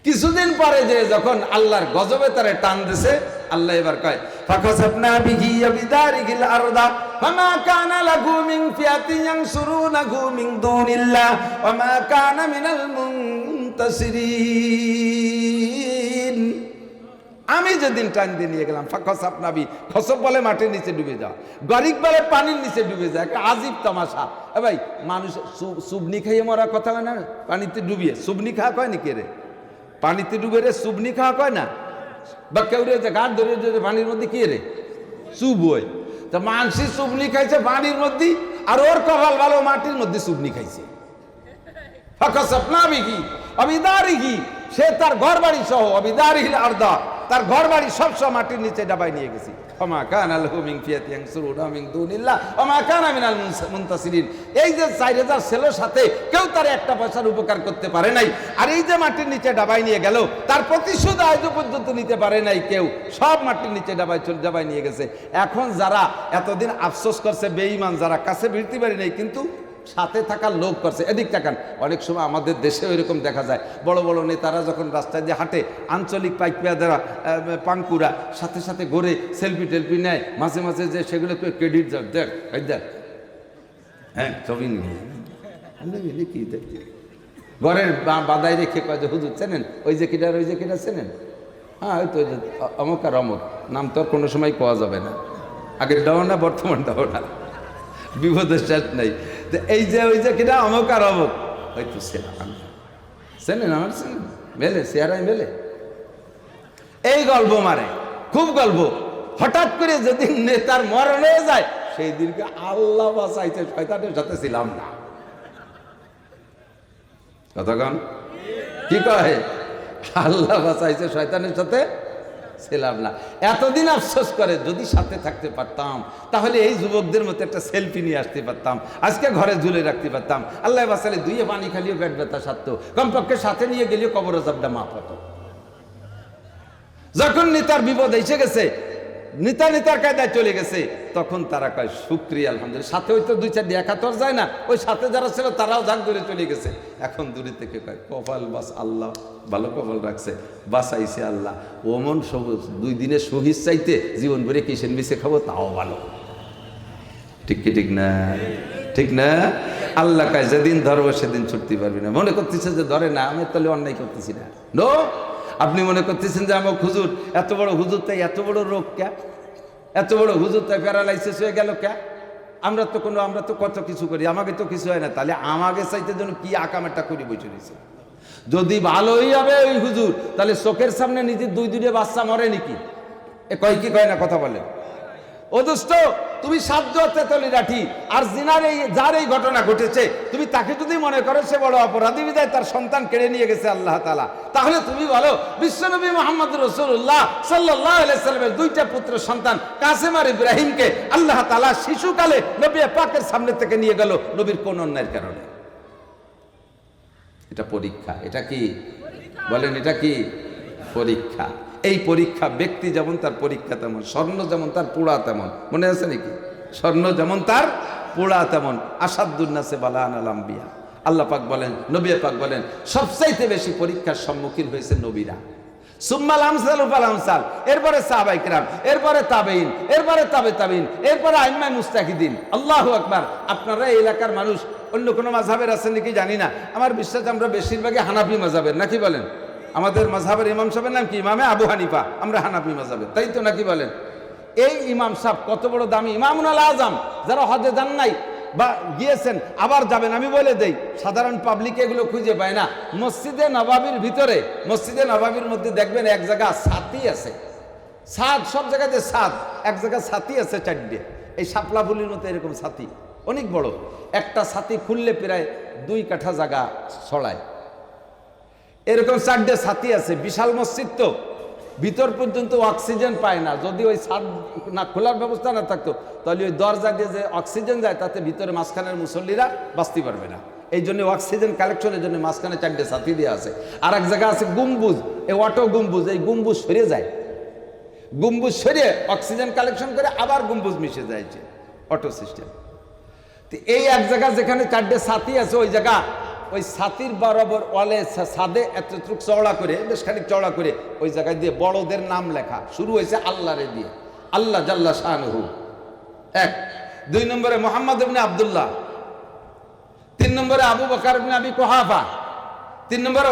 কিছুদিন পরে যে যখন আল্লাহর গজবে তারে টান দিছে, আল্লাহ এবার কয় ফাকাসাবনা বিহি বিদারিহিল আরদা ফামা কানা লাহু মিন ফিয়াতিন ইয়ানসুরুনাহু মিন দুনিল্লাহ ওয়া মা কানা মিনাল মুনতাসিরিন। আমি যেদিন টান দিয়ে নিয়ে গেলাম, ফাকাসাবনা বি, খসব বলে মাটির নিচে ডুবে যাওয়া, গরিক বলে পানির নিচে ডুবে যায়। একটা আজীব তামাশা। ভাই, মানুষ সুবনি খাইয়ে মরা কথা হয় না? পানিতে ডুবিয়ে সুবনি খাওয়া কয় নাকি রে? পানিতে ডুবে রে সুবনি খাওয়া কয় না? বা কেউ রে গাঢ় ধরে পানির মধ্যে কি রে চুব হয়। তা মানসি সুবনি খাইছে পানির মধ্যে, আর ওর কপাল ভালো মাটির মধ্যে সুবনি খাইছে। ফাকাসাবনা বিহি বিদারিহি, সে তার ঘর বাড়ি সহ বিদারিহিল আরদা, তার ঘর বাড়ি সব মাটির নিচে ডাবাই নিয়ে গেছি। ওমা কানা লাহু মিন ফিয়াতিন ইয়ানসুরুনা মিন দুনিল্লাহ ওমা কানা মিনাল মুনতাসিরিন। এই যে 4000 ছেলের সাথে কেউ তার একটা পয়সার উপকার করতে পারে নাই, আর এই যে মাটির নিচে ডাবাই নিয়ে গেল, তার প্রতিশোধ আজ পর্যন্ত নিতে পারে নাই কেউ। সব মাটির নিচে ডাবাই নিয়ে গেছে। এখন যারা এতদিন আফসোস করছে, বেঈমান যারা, কাছে ভিড়তে পারি নাই কিন্তু সাথে থাকার লোক করছে। এদিক তাকান, অনেক সময় আমাদের দেশে এরকম দেখা যায়, বড় বড় নেতারা যখন রাস্তায় দিয়ে হাঁটে, আঞ্চলিক পাইকপেয়ারা পাঙ্কুরা সাথে সাথে ঘুরে সেলফি টেলফি নেয়, মাঝে মাঝে যে সেগুলো ক্রেডিট দেখ দেখ, হ্যাঁ ছবি নিয়ে কি ঘরের বাদাই রেখে কয় যে হুজুর চেনেন ওই যে কিটার চেনেন? হ্যাঁ ওই তো অমুক আর অমুক, নাম তো আর কোনো সময় পাওয়া যাবে না, আগের দাও না বর্তমান দাও না, বিপদের শেষ নেই। এই যে ওই যে কিনা অমুক আর অমুক, হয়তো চেনেন, আমার চেনেন, মেলে চেহারাই মেলে, এই গল্প মারে, খুব গল্প। হঠাৎ করে যেদিন নেতার মরণ হয়ে যায়, সেই দিনকে আল্লাহ বাঁচাইছে, শয়তানের সাথে ছিলাম না। কতক্ষণ কি কয়? আল্লাহ বাঁচাইছে, শয়তানের সাথে ছিলাম না। এতদিন আফসোস করে যদি সাথে থাকতে পারতাম, তাহলে এই যুবকদের মতো একটা সেলফি নিয়ে আসতে পারতাম, আজকে ঘরে ঝুলে রাখতে পারতাম। আল্লাহ বাঁচালে দুইয়ে পানি খালিও পেট ব্যথা সারতো, কমপক্ষে সাথে নিয়ে গেলেও কবর আযাবটা মাফ হতো। যখন নেতার বিপদ এসে গেছে, নেতার কায়দায় চলে গেছে, তখন তারা কয় শুকরিয়া আলহামদুলিল্লাহ। সাথে হয়তো 2-4 দেখা তো যায় না, ওই সাথে যারা ছিল তারাও ঝাঁক ধরে চলে গেছে। এখন দূরে থেকে কয় কপাল বাস, আল্লাহ ভালো কপাল রাখছে, বাঁচাইছে আল্লাহ। ওমন সবুজ 2 দিনের শহীদ চাইতে জীবন ভরে কিসেন মিশে খাবো, তাও ভালো। ঠিক কি ঠিক না? ঠিক না? আল্লাহ কয় যেদিন ধরবো সেদিন ছুটতে পারবি না। মনে করতেছে যে ধরে না, আমি তাহলে অন্যায় করতেছি না। নো, আপনি মনে করতেছেন যে আমার হুজুর এত বড় হুজুর, তাই এত বড় রোগ কে? এত বড় হুজুর তাই প্যারালাইসিস হয়ে গেল কে? আমরা তো কত কিছু করি, আমাকে তো কিছু হয় না। তাহলে আমাকে চাইতে যেন কি আকামাটা করি বসে রয়েছে। যদি ভালোই হবে ওই হুজুর, তাহলে চোখের সামনে নিজের 2 বাচ্চা মরে নাকি? এ কয় কি কয় না কথা বলে? ও দোস্ত, তুমি 7 তেতলি রাঠি, আর যার এই ঘটনা ঘটেছে, তুমি তাকে যদি মনে করো সে বড় অপরাধী বিদায় তার সন্তান কেড়ে নিয়ে গেছে আল্লাহ তাআলা, তাহলে তুমি বলো বিশ্বনবী মুহাম্মদ রাসূলুল্লাহ সাল্লাল্লাহু আলাইহি সাল্লামের 2টা পুত্র সন্তান কাসেম আর ইব্রাহিমকে আল্লাহ তাআলা শিশুকালে নবী পাকের সামনে থেকে নিয়ে গেল নবীর কোন অন্যায়ের কারণে? এটা পরীক্ষা। এটা কি বলেন? এটা কি পরীক্ষা? এই পরীক্ষা, ব্যক্তি যেমন তার পরীক্ষা তেমন, স্বর্ণ যেমন তার পোড়া তেমন। মনে আছে নাকি? স্বর্ণ যেমন তার পোড়া তেমন। আসাদুন নাসে বালান আল আম্বিয়া। আল্লাহ পাক বলেন, নবী পাক বলেন, সবচাইতে বেশি পরীক্ষার সম্মুখীন হয়েছে নবীরা। সুম্মাল আমসাল উফাল আমসাল, এরপরে সাহাবায়ে কিরাম, এরপরে তাবেঈন, এরপরে তাবেঈন, এরপরে আইম্মায়ে মুজতাহিদিন। আল্লাহু আকবার। আপনারা এই এলাকার মানুষ অন্য কোনো মাযহাবের আছেন নাকি জানি না, আমার বিশ্বাস আমরা বেশিরভাগই হানাফি মাযহাবের, নাকি বলেন? আমাদের মাযহাবের ইমাম সাহেবের নাম কি? ইমামে আবু হানিফা। আমরা হানাফি মাযহাবের, তাই তো নাকি বলেন? এই ইমাম সাহেব কত বড় দামি ইমামুল আযম, যারা হজে যান নাই বা গিয়েছেন আবার যাবেন, আমি বলে দেই, সাধারণ পাবলিক এগুলো খুঁজে পায় না। মসজিদে নবাবির ভিতরে, মসজিদে নবাবির মধ্যে দেখবেন এক জায়গা ছাতি আছে, ছাদ, সব জায়গাতে ছাদ, এক জায়গায় ছাতি আছে 4টে, এই শাপলা ফুলির মতো এরকম ছাতি, অনেক বড়। একটা ছাতি খুললে প্রায় 2 কাঠা জায়গা ছড়ায়। এরকম 4টে ছাতি আছে, বিশাল মসজিদ তো, ভিতর পর্যন্ত অক্সিজেন পায় না। যদি ওই ছাদ না খোলার ব্যবস্থা না থাকতো, তাহলে ওই দরজা দিয়ে যে অক্সিজেন যায়, তাতে ভিতরে মাঝখানের মুসল্লিরা বাঁচতে পারবে না। এই জন্য অক্সিজেন কালেকশনের জন্য মাঝখানে 4টে ছাতি দিয়ে আছে। আর এক জায়গা আছে গম্বুজ, এই অটো গম্বুজ, এই গম্বুজ সরে যায়, গম্বুজ সরিয়ে অক্সিজেন কালেকশন করে আবার গম্বুজ মিশে যাইছে, অটো সিস্টেম। তো এই এক জায়গা যেখানে 4টে ছাতি আছে, ওই জায়গা ওই ছাতির বরাবর ওয়ালে ছাদে এতটুকু চওড়া করে, বেশ খানিক চওড়া করে ওই জায়গায় দিয়ে বড়দের নাম লেখা, শুরু হয়েছে আল্লাহরে দিয়ে, আল্লাহ জাল্লা শানুহু। 1 2 নম্বরে মোহাম্মদ ইবনে আব্দুল্লাহ, 3 নম্বরে আবু বকর ইবনে আবি কুহাফা, 3 নম্বরে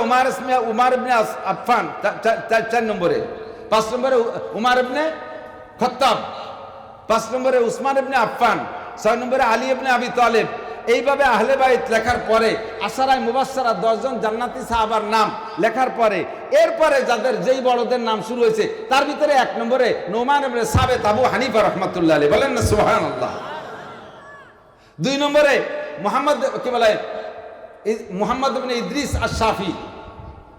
উমার ইবনে আফফান, 4 নম্বরে, 5 নম্বরে উমার ইবনে খাত্তাব, 5 নম্বরে উসমান ইবনে আফফান, 6 নম্বরে আলী ইবনে আবি তালেব। এইভাবে আহলে বাইত লেখার পরে আশারায়ে মুবাশশারা 10 জন জান্নাতি সাহাবার নাম লেখার পরে এরপরে যাদের যেই বড়দের নাম শুরু হয়েছে তার ভিতরে 1 নম্বরে নোমান ইবনে সাবিত আবু হানিফা রাহমাতুল্লাহ আলাইহি, বলেন না সুবহানাল্লাহ। 2 নম্বরে মুহাম্মদ ইবনে ইদ্রিস আশ-শাফি,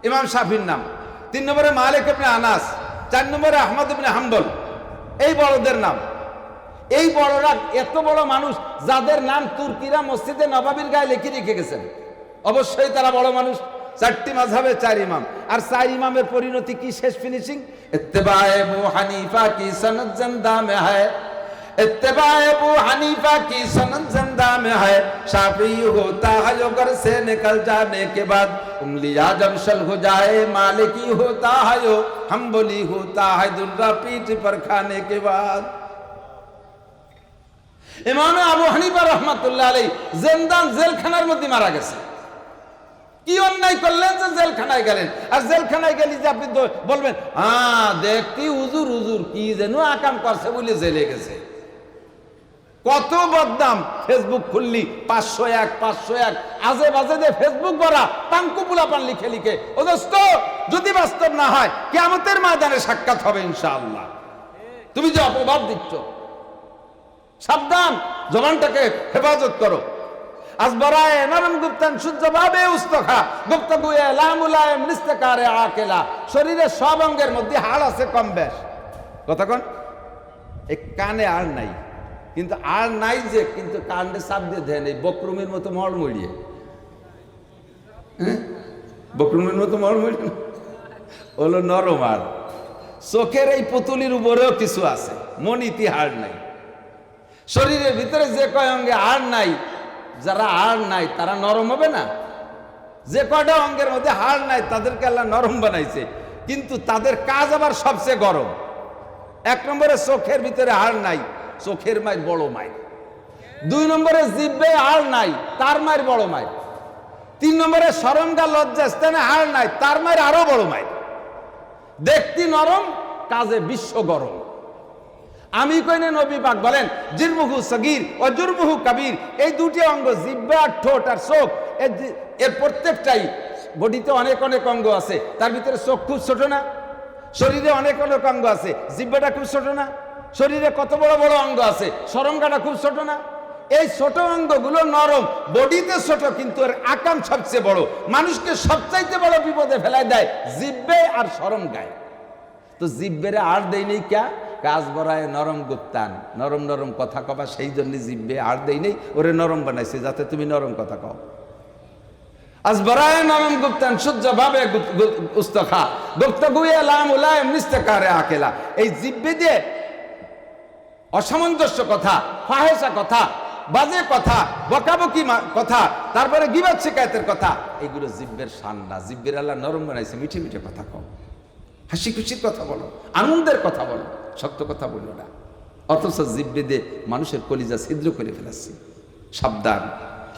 ইমাম শাফির নাম। 3 নম্বরে মালিক ইবনে আনাস, 4 নম্বরে আহমদ ইবনে হাম্বল। এই বড়দের নাম। এই বড়রা এত বড় মানুষ যাদের নাম তুর্কিরা মসজিদে নবাবির গায়ে লিখে রেখে গেছেন, অবশ্যই তারা বড় মানুষ। 4টি মাযহাবে 4 ইমাম, আর 4 ইমামের পরিণতি কি, শেষ ফিনিশিং? ইত্তেবায়ে আবু হানিফা কি সনদ জিন্দা মে হ্যায়, इत्तेबाए अबू हनीफा की सनद जिंदा में है, शाफी होता है जो घर से निकल जाने के बाद उंगलियां जब शल हो जाए, मालिकी होता है जो हम्बली होता है दुर्रा पीठ पर खाने के बाद। इमाम আবু হানিফা রাহমাতুল্লাহ আলাইহি জিন্দান জেলখানার মধ্যে মারা গেছে। কি অন্যায় করলেন যে জেলখানায় গেলেন? আর জেলখানায় গেলি যে আপনি বলবেন দেখতি হুজুর হুজুর কি যেন আকাম করছে বলে জেলে গেছে। কত বদনাম, ফেসবুক খুললি 501 501 আজে বাজে যে ফেসবুক ভরা টাঙ্কু পোলাপান লিখে লিখে। ও দোস্ত, যদি বাস্তব না হয় কিয়ামতের ময়দানে সাক্ষাৎ হবে ইনশাআল্লাহ। তুমি যে অপবাদ দিচ্ছ, সাবধান, জবানটাকে হেফাজত করো। আসবরায়ে নরম গুপ্তান সূর্যভাবে উস্তখা গুপ্তগুয়ে লামুলায়েম নিস্তেকারে আকেলা। শরীরের সব অঙ্গের মধ্যে হাড় আছে কম বেশ, কথা কোন? এই কানে আর নাই, কিন্তু আর নাই যে, কিন্তু কানে চাপ দিয়ে দেয় নেই, বকরুমের মতো মড়মড়িয়ে, বকরুমের মতো মড়মড়িয়ে হলো নরম। আর চোখের এই পুতুলির উপরেও কিছু আছে, মনিতি হাড় নাই। শরীরের ভিতরে যে কয় অঙ্গে হাড় নাই, যারা হাড় নাই তারা নরম হবে না? যে কয়টা অঙ্গের মধ্যে হাড় নাই তাদেরকে আল্লাহ নরম বানাইছে, কিন্তু তাদের কাজ আবার সবচেয়ে গরম। 1 নম্বরে চোখের ভিতরে হাড় নাই, চোখের মায়ের বড় মায়ের। 2 নম্বরে জিহ্বে হাড় নাই, তার মায়ের বড় মায়ের। 3 নম্বরে শরমগা লজ্জা স্থানে হাড় নাই, তার মায়ের আরো বড় মায়ের। দেখতি নরম, কাজে বিশ্ব গরম। আমি কইনে নবী পাক বলেন জিরমুহু সগীর ও জুরমুহু কবীর। এই দুটি অঙ্গ, জিহ্বা আর ঠোঁট আর চোখ, এর প্রত্যেকটাই, বডিতে অনেক অনেক অঙ্গ আছে, তার ভিতরে চোখ খুব ছোট না? শরীরে অনেক অনেক অঙ্গ আছে, জিহ্বাটা খুব ছোট না? শরীরে কত বড় বড় অঙ্গ আছে, শরমগাটা খুব ছোট না? এই ছোট অঙ্গগুলো নরম, বডিতে ছোট, কিন্তু এর আকাম সবচেয়ে বড়। মানুষকে সবচাইতে বড় বিপদে ফেলাই দেয় জিহ্বে আর শরমগায়। তো জিহ্বেরে আর দেই নেই ক্যা? কাজ বড়ায় নরম গুপ্তান, নরম নরম কথা কবা, সেই জন্য জিহ্বে আর দেই নেই, ওরে নরম বানাইছে যাতে তুমি নরম কথা কও। আজ বড়ায় নরম গুপ্তান সূর্য ভাবে উস্তখা গুপ্তগুয়ে লামুলায়েম নিস্তেকারে আকেলা। এই জিহ্বে দিয়ে অসামঞ্জস্য কথা, ফাহেসা কথা, বাজে কথা, বকাবকি কথা, তারপরে গীবত শিকায়তের কথা, এগুলো জিহ্বের শান না। জিহ্বের আল্লাহ নরম বানাইছে, মিঠে মিঠে কথা কও, হাসি খুশির কথা বলো, আনন্দের কথা বলো, সত্য কথা বলো না। অথচ জিহ্বে দিয়ে মানুষের কলিজা ছিদ্র করে ফেলাচ্ছি। সাবধান।